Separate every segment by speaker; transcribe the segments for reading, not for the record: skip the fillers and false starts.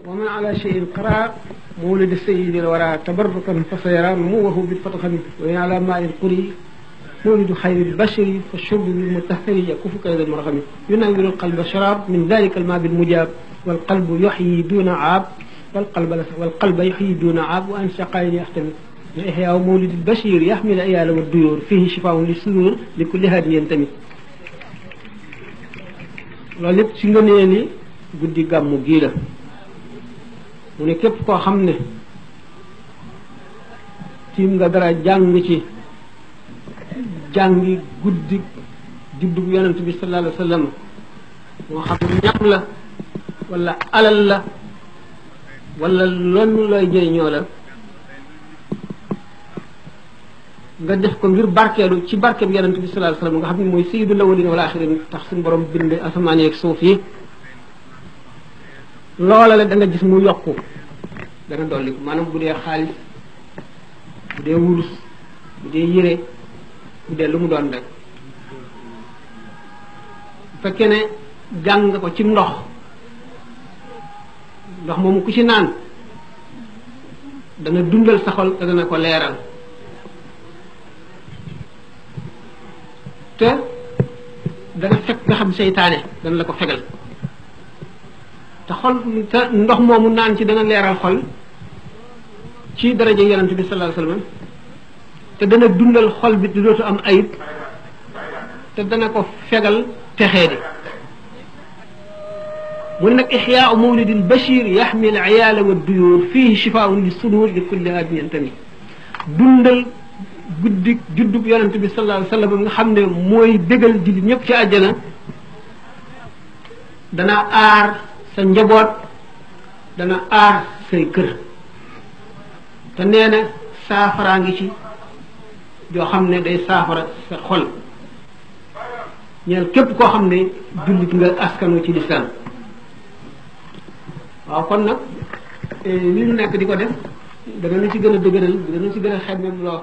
Speaker 1: ومن على شيء قرأ مولد السيد الورى تبركا فسيرى نموه بالفتخم وإن على ماء القري مولد خير البشر فالشرب بالمطهر يكف كيد المرغم ينور القلب شراب من ذلك الماء بالمجاب والقلب يحيي دون عاب والقلب يحيي دون عاب وأن شقاين يحتمل إحياء مولد البشير يحمل العيال والديور فيه شفاء للصدور لكل هادي ينتمي loolu lépp ci ngënee li guddi gàmmu gii la mu ne képp koo xam ne tiim nga dara jàng ci jàngi guddi juddug yonent bi sallallahu alayhi wa sallam moo xam ñam la wala alal la wala loolu looy jëriñoo la nga def ko ngir barkeelu ci barke bi yonent bi sallallahu alayhi wa sallam nga xam ne mooy sayyidul awwalin wal axirin tax suñu borom bind asamaan yeeg suuf yi loola la da nga gis mu yokku dana dolli maanaam bu dee xaalis bu dee wurus bu dee yére bu dee lu mu doon rek bu fekkee ne jàng nga ko ci ndox moomu ku ci naan dana dundal sa xol te dana ko leeral te dana fekk nga xam seytaane dana la ko fegal te xol te ndox moomu naan ci dana leeral xol ci daraja yonent bi sallallahu alayhi wasallam te dana dundal xol bi di dootu am ayib te dana ko fegal texee di mu ne nag ixyaau mawlidil bashir yaxmil ayaala wa duyuur fihi shifaun li sudur li kulli aadin yantami dundal guddi juddub yonent bi sallallahu alayhi wasallam nga xam ne mooy bégal jullit ñëpp ci àjjana dana aar sa njaboot dana aar say kër te nee na saafaraa ngi ci joo xam ne day saafara sa xol ñeel képp koo xam ne jullit nga askanu ci lislaam waaw kon nag li ñu nekk di ko def dana na ci gën a dëgëral dana ci gën a xemmem loo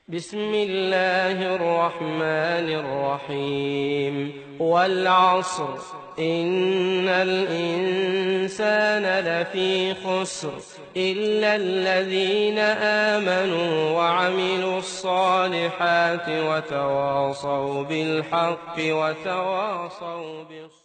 Speaker 2: بسم الله الرحمن الرحيم والعصر إن الإنسان لفي خسر إلا الذين آمنوا وعملوا الصالحات وتواصوا بالحق وتواصوا بالصبر